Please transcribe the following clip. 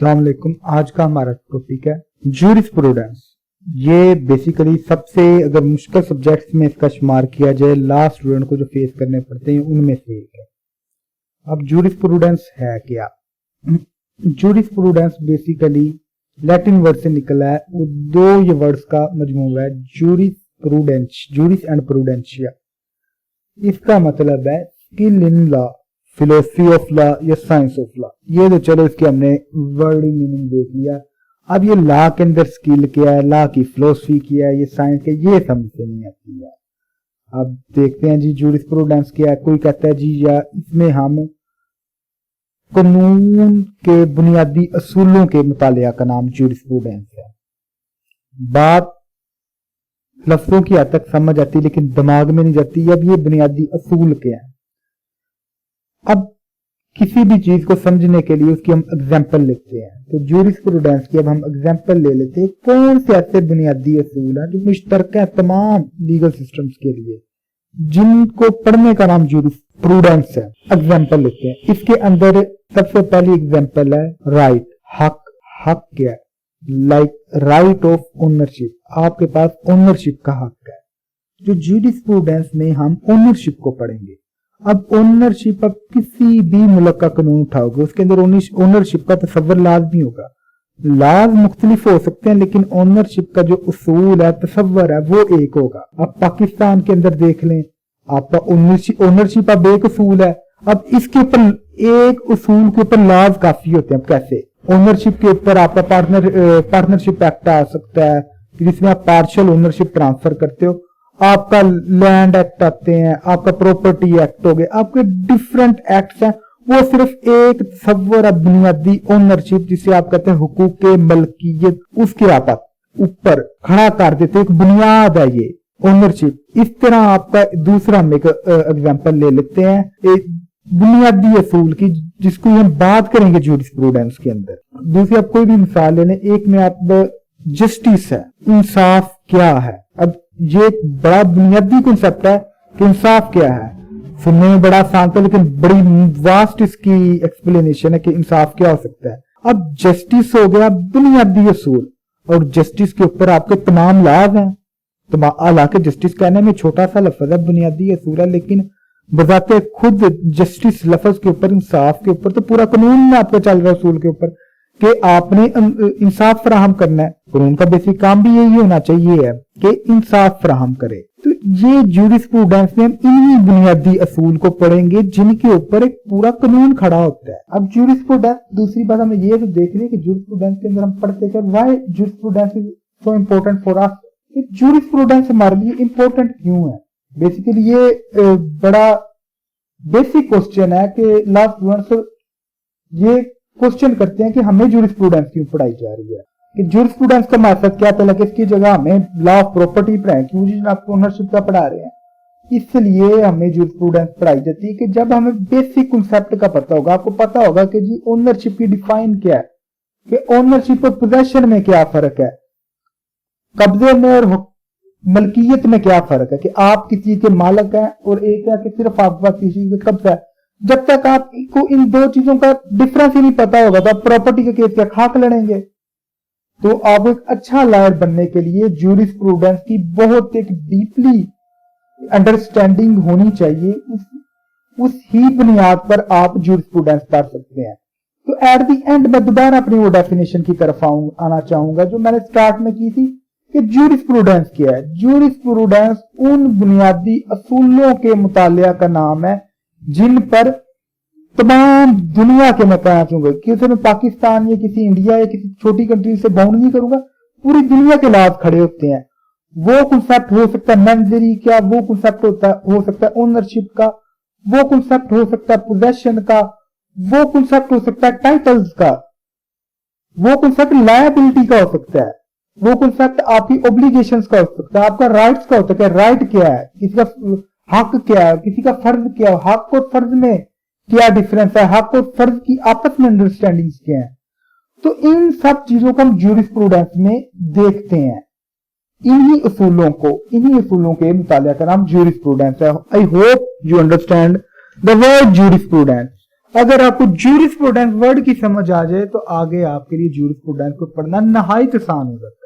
अस्सलाम वालेकुम। आज का हमारा टॉपिक है ज्यूरिस्प्रूडेंस। ये बेसिकली सबसे अगर मुश्किल सब्जेक्ट्स में इसका शुमार किया जाए, लॉ स्टूडेंट को जो फेस करने पड़ते हैं उनमें से एक है। अब ज्यूरिस्प्रूडेंस है क्या? ज्यूरिस्प्रूडेंस बेसिकली लैटिन वर्ड से निकला है, वो दो ये वर्ड्स का मजमूआ है, ज्यूरिस्प्रूडेंस, ज्यूरिस एंड प्रूडेंशिया। इसका मतलब है skill in law, philosophy of law या साइंस ऑफ लॉ। ये तो चलो इसके हमने वर्ड मीनिंग देख लिया। अब ये लॉ के अंदर स्किल क्या है, लॉ की फिलोसफी क्या है, ये साइंस क्या, ये समझ से नहीं आती है। अब देखते हैं जी ज्यूरिस्प्रूडेंस क्या है। कोई कहता है जी या इसमें हम कानून के बुनियादी असूलों के मुतालिया का नाम ज्यूरिस्प्रूडेंस है। बात लफ्जों की हद तक समझ आती लेकिन दिमाग में नहीं जाती। अब ये बुनियादी असूल क्या है? अब किसी भी चीज को समझने के लिए उसकी हम एग्जाम्पल लेते हैं, तो ज्यूरिस्प्रूडेंस की अब हम एग्जाम्पल ले लेते हैं। कौन से ऐसे बुनियादी असूल हैं जो मुश्तरका है तमाम लीगल सिस्टम्स के लिए, जिनको पढ़ने का नाम ज्यूरिस्प्रूडेंस है। एग्जाम्पल लेते हैं। इसके अंदर सबसे पहली एग्जाम्पल है राइट, हक। हक क्या है? लाइक राइट ऑफ ओनरशिप, आपके पास ओनरशिप का हक है। जो ज्यूरिस्प्रूडेंस में हम ओनरशिप को पढ़ेंगे। अब ओनरशिप, अब किसी भी मुल्क का कानून उठाओगे उसके अंदर ओनरशिप का तसव्वुर लाजमी होगा। लाज मुख्तलिफ हो सकते हैं लेकिन ओनरशिप का जो उसूल है, तसव्वुर है, वो एक होगा। अब पाकिस्तान के अंदर देख लें, आपका ओनरशिप अब एक उसूल है। अब इसके ऊपर एक उसूल के ऊपर लाज काफी होते हैं। अब कैसे? ओनरशिप के ऊपर आपका पार्टनरशिप एक्ट आ सकता है जिसमें आप पार्शियल ओनरशिप ट्रांसफर करते हो। आपका लैंड एक्ट आते हैं, आपका प्रॉपर्टी एक्ट हो गए, आपके डिफरेंट एक्ट्स हैं। वो सिर्फ एक तसव्वुर है बुनियादी ओनरशिप, जिसे आप कहते हैं हुकूक के मलकियत, उसके आप ऊपर खड़ा कर देते, एक बुनियाद है ये ओनरशिप। इस तरह आपका दूसरा हम एक एग्जाम्पल ले लेते हैं एक बुनियादी असूल की, जिसको हम बात करेंगे ज्यूरिस्प्रूडेंस के अंदर। दूसरी आप कोई भी मिसाल ले लें। एक में आप जस्टिस है, इंसाफ क्या है। अब ये एक बड़ा बुनियादी कॉन्सेप्ट है कि इंसाफ क्या है। सुनने में बड़ा आसान था लेकिन बड़ी वास्ट इसकी एक्सप्लेनेशन है कि इंसाफ क्या हो सकता है। अब जस्टिस हो गया बुनियादी असूल, और जस्टिस के ऊपर आपके तमाम लाज हैं। तो हालांकि जस्टिस कहने में छोटा सा लफ्ज है, बुनियादी असूल है, लेकिन बजाते खुद जस्टिस लफ्ज के ऊपर, इंसाफ के ऊपर तो पूरा कानून में आपका चल रहा है असूल के ऊपर कि आपने इंसाफ फराहम करना है। कानून का बेसिक काम भी यही होना चाहिए है कि इंसाफ फराहम करे। तो ये ज्यूरिस्प्रूडेंस में हम इन्हीं बुनियादी असूल को पढ़ेंगे जिनके ऊपर एक पूरा कानून खड़ा होता है। अब ज्यूरिस्प्रूडेंस, दूसरी बात हमें ये तो देख रहे कि ज्यूरिस्प्रूडेंस के अंदर हम पढ़ते हैं why jurisprudence is so important for us. Jurisprudence हमारे लिए इम्पोर्टेंट क्यों है? बेसिकली ये बड़ा बेसिक क्वेश्चन है कि लॉ स्टूडेंट्स ये क्वेश्चन करते हैं कि हमें ज्यूरिस्प्रूडेंस क्यों पढ़ाई जा रही है, कि ज्यूरिस्प्रूडेंस का मकसद क्या था, कि इसकी जगह हमें लॉ ऑफ प्रॉपर्टी पढ़ाएं, क्यों जी आपको ओनरशिप का पढ़ा रहे हैं। इसलिए हमें ज्यूरिस्प्रूडेंस पढ़ाई जाती है कि जब हमें बेसिक कॉन्सेप्ट का पता होगा, आपको पता होगा कि जी ओनरशिप की डिफाइन क्या है, कि ओनरशिप और पोजेशन में क्या फर्क है, कब्जे में और मलकियत में क्या फर्क है, कि आप किसी के मालिक हैं और एक है कि सिर्फ आपका किसी का कब्जा है। जब तक आपको इन दो चीजों का डिफरेंस ही नहीं पता होगा तो आप प्रॉपर्टी के केस क्या खाक लड़ेंगे। तो आप एक अच्छा लॉयर बनने के लिए ज्यूरिस्प्रूडेंस की बहुत एक डीपली अंडरस्टैंडिंग होनी चाहिए। उस ही बुनियाद पर आप ज्यूरिस्प्रूडेंस पढ़ सकते हैं। तो एट द एंड मैं दोबारा अपनी वो डेफिनेशन की तरफ आना चाहूंगा जो मैंने स्टार्ट में की थी कि ज्यूरिस्प्रूडेंस क्या है। ज्यूरिस्प्रूडेंस उन बुनियादी असूलों के मुतालिया का नाम है जिन पर तमाम दुनिया के मैं कहना चाहूंगा कि मैं पाकिस्तान या किसी इंडिया या किसी छोटी कंट्री से बाउंड नहीं करूंगा, पूरी दुनिया के लाभ खड़े होते हैं। वो कॉन्सेप्ट हो सकता है मैनेजरी क्या, वो कॉन्सेप्ट हो सकता है ओनरशिप का, वो कॉन्सेप्ट हो सकता है पोजेशन का, वो कॉन्सेप्ट हो सकता है टाइटल्स का, वो कॉन्सेप्ट लायबिलिटी का हो सकता है, वो कॉन्सेप्ट आपकी ऑब्लिगेशंस का हो सकता है, आपका राइट्स का होता है। राइट क्या है, किसी का हक क्या है, किसी का फर्ज क्या है, हक और फर्ज में क्या डिफरेंस है, हक और फर्ज की आपस में अंडरस्टैंडिंग क्या है। तो इन सब चीजों को हम ज्यूरिस्प्रूडेंस में देखते हैं। इन्हीं उसूलों के मुतालिया का नाम ज्यूरिस्प्रूडेंस है। I hope you understand the word jurisprudence. اگر آپ کو جورسپروڈنس ورڈ کی سمجھ آ جائے تو آگے آپ کے لیے جورسپروڈنس کو پڑھنا نہایت آسان ہو جاتا ہے.